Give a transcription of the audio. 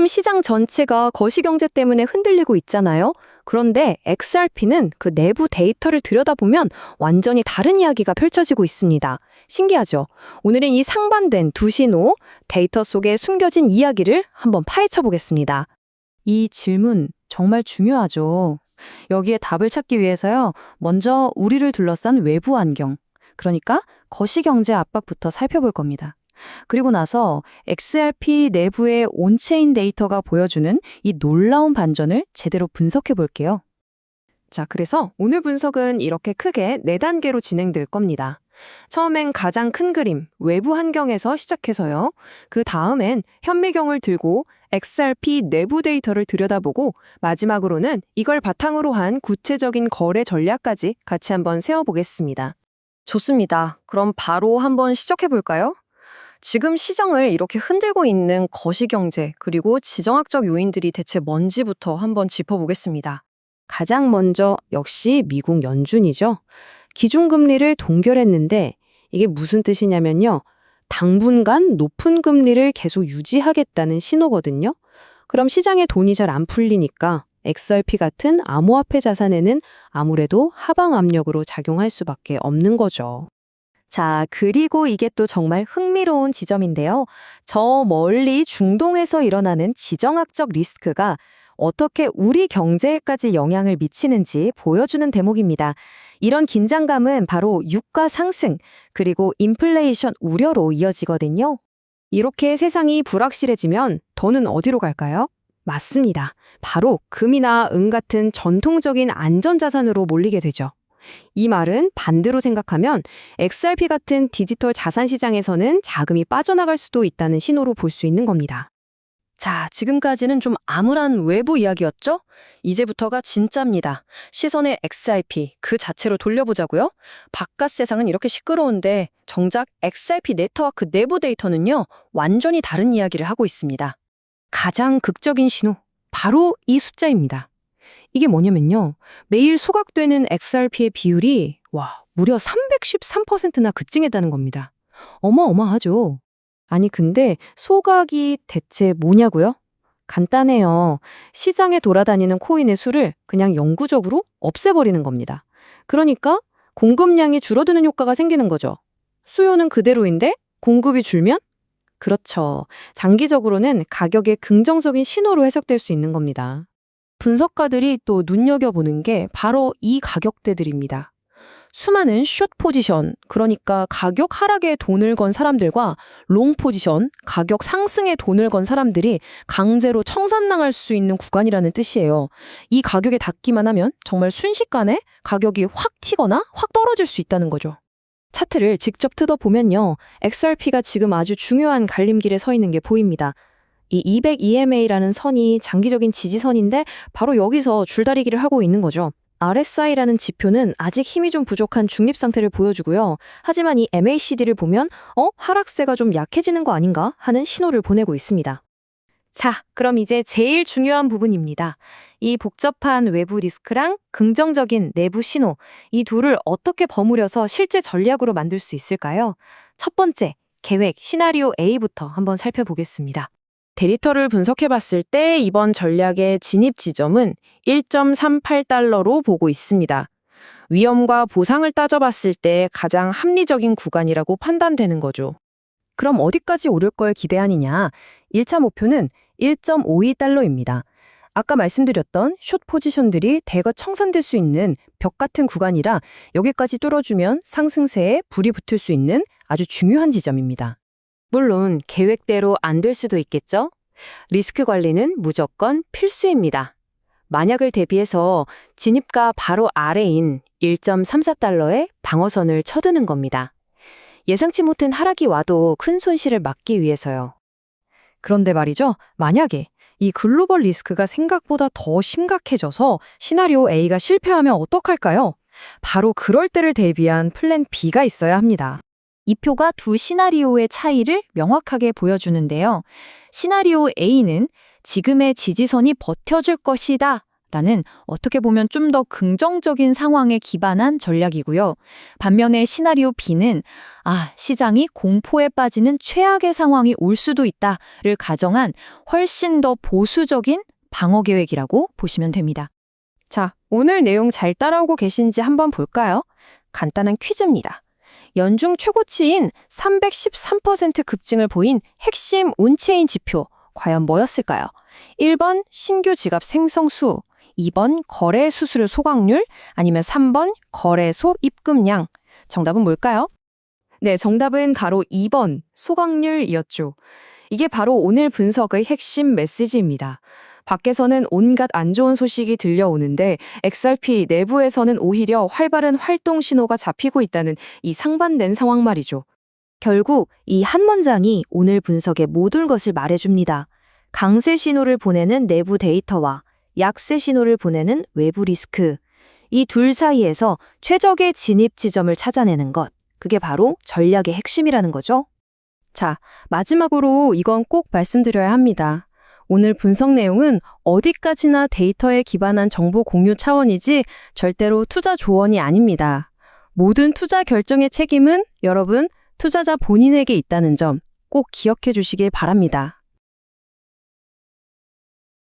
요즘 시장 전체가 거시경제 때문에 흔들리고 있잖아요. 그런데 XRP는 그 내부 데이터를 들여다보면 완전히 다른 이야기가 펼쳐지고 있습니다. 신기하죠? 오늘은 이 상반된 두 신호, 데이터 속에 숨겨진 이야기를 한번 파헤쳐 보겠습니다. 이 질문 정말 중요하죠. 여기에 답을 찾기 위해서요. 먼저 우리를 둘러싼 외부 환경, 그러니까 거시경제 압박부터 살펴볼 겁니다. 그리고 나서 XRP 내부의 온체인 데이터가 보여주는 이 놀라운 반전을 제대로 분석해 볼게요. 자, 그래서 오늘 분석은 이렇게 크게 4단계로 진행될 겁니다. 처음엔 가장 큰 그림, 외부 환경에서 시작해서요. 그 다음엔 현미경을 들고 XRP 내부 데이터를 들여다보고 마지막으로는 이걸 바탕으로 한 구체적인 거래 전략까지 같이 한번 세워보겠습니다. 좋습니다. 그럼 바로 한번 시작해볼까요? 지금 시장을 이렇게 흔들고 있는 거시경제 그리고 지정학적 요인들이 대체 뭔지부터 한번 짚어보겠습니다. 가장 먼저 역시 미국 연준이죠. 기준금리를 동결했는데 이게 무슨 뜻이냐면요. 당분간 높은 금리를 계속 유지하겠다는 신호거든요. 그럼 시장에 돈이 잘 안 풀리니까 XRP 같은 암호화폐 자산에는 아무래도 하방 압력으로 작용할 수밖에 없는 거죠. 자, 그리고 이게 또 정말 흥미로운 지점인데요. 저 멀리 중동에서 일어나는 지정학적 리스크가 어떻게 우리 경제에까지 영향을 미치는지 보여주는 대목입니다. 이런 긴장감은 바로 유가 상승, 그리고 인플레이션 우려로 이어지거든요. 이렇게 세상이 불확실해지면 돈은 어디로 갈까요? 맞습니다. 바로 금이나 은 같은 전통적인 안전자산으로 몰리게 되죠. 이 말은 반대로 생각하면 XRP 같은 디지털 자산 시장에서는 자금이 빠져나갈 수도 있다는 신호로 볼 수 있는 겁니다. 자, 지금까지는 좀 암울한 외부 이야기였죠? 이제부터가 진짜입니다. 시선의 XRP 그 자체로 돌려보자고요. 바깥 세상은 이렇게 시끄러운데 정작 XRP 네트워크 내부 데이터는요, 완전히 다른 이야기를 하고 있습니다. 가장 극적인 신호, 바로 이 숫자입니다. 이게 뭐냐면요. 매일 소각되는 XRP의 비율이 무려 313%나 급증했다는 겁니다. 어마어마하죠. 아니 근데 소각이 대체 뭐냐고요? 간단해요. 시장에 돌아다니는 코인의 수를 그냥 영구적으로 없애버리는 겁니다. 그러니까 공급량이 줄어드는 효과가 생기는 거죠. 수요는 그대로인데 공급이 줄면? 그렇죠. 장기적으로는 가격의 긍정적인 신호로 해석될 수 있는 겁니다. 분석가들이 또 눈여겨보는 게 바로 이 가격대들입니다. 수많은 숏 포지션, 그러니까 가격 하락에 돈을 건 사람들과 롱 포지션, 가격 상승에 돈을 건 사람들이 강제로 청산당할 수 있는 구간이라는 뜻이에요. 이 가격에 닿기만 하면 정말 순식간에 가격이 확 튀거나 확 떨어질 수 있다는 거죠. 차트를 직접 뜯어보면요. XRP가 지금 아주 중요한 갈림길에 서 있는 게 보입니다. 이 200 EMA라는 선이 장기적인 지지선인데 바로 여기서 줄다리기를 하고 있는 거죠. RSI라는 지표는 아직 힘이 좀 부족한 중립 상태를 보여주고요. 하지만 이 MACD를 보면 하락세가 좀 약해지는 거 아닌가 하는 신호를 보내고 있습니다. 자, 그럼 이제 제일 중요한 부분입니다. 이 복잡한 외부 리스크랑 긍정적인 내부 신호, 이 둘을 어떻게 버무려서 실제 전략으로 만들 수 있을까요? 첫 번째, 계획 시나리오 A부터 한번 살펴보겠습니다. 데이터를 분석해봤을 때 이번 전략의 진입 지점은 1.38달러로 보고 있습니다. 위험과 보상을 따져봤을 때 가장 합리적인 구간이라고 판단되는 거죠. 그럼 어디까지 오를 걸 기대하느냐? 1차 목표는 1.52달러입니다. 아까 말씀드렸던 숏 포지션들이 대거 청산될 수 있는 벽 같은 구간이라 여기까지 뚫어주면 상승세에 불이 붙을 수 있는 아주 중요한 지점입니다. 물론 계획대로 안 될 수도 있겠죠? 리스크 관리는 무조건 필수입니다. 만약을 대비해서 진입가 바로 아래인 1.34달러의 방어선을 쳐두는 겁니다. 예상치 못한 하락이 와도 큰 손실을 막기 위해서요. 그런데 말이죠. 만약에 이 글로벌 리스크가 생각보다 더 심각해져서 시나리오 A가 실패하면 어떡할까요? 바로 그럴 때를 대비한 플랜 B가 있어야 합니다. 이 표가 두 시나리오의 차이를 명확하게 보여주는데요. 시나리오 A는 지금의 지지선이 버텨줄 것이다 라는 어떻게 보면 좀 더 긍정적인 상황에 기반한 전략이고요. 반면에 시나리오 B는 시장이 공포에 빠지는 최악의 상황이 올 수도 있다를 가정한 훨씬 더 보수적인 방어 계획이라고 보시면 됩니다. 자, 오늘 내용 잘 따라오고 계신지 한번 볼까요? 간단한 퀴즈입니다. 연중 최고치인 313% 급증을 보인 핵심 온체인 지표, 과연 뭐였을까요? 1번 신규 지갑 생성수, 2번 거래 수수료 소각률, 아니면 3번 거래소 입금량. 정답은 뭘까요? 네, 정답은 가로 2번 소각률이었죠. 이게 바로 오늘 분석의 핵심 메시지입니다. 밖에서는 온갖 안 좋은 소식이 들려오는데 XRP 내부에서는 오히려 활발한 활동 신호가 잡히고 있다는 이 상반된 상황 말이죠. 결국 이 한 문장이 오늘 분석의 모든 것을 말해줍니다. 강세 신호를 보내는 내부 데이터와 약세 신호를 보내는 외부 리스크. 이 둘 사이에서 최적의 진입 지점을 찾아내는 것. 그게 바로 전략의 핵심이라는 거죠. 자, 마지막으로 이건 꼭 말씀드려야 합니다. 오늘 분석 내용은 어디까지나 데이터에 기반한 정보 공유 차원이지 절대로 투자 조언이 아닙니다. 모든 투자 결정의 책임은 여러분, 투자자 본인에게 있다는 점 꼭 기억해 주시길 바랍니다.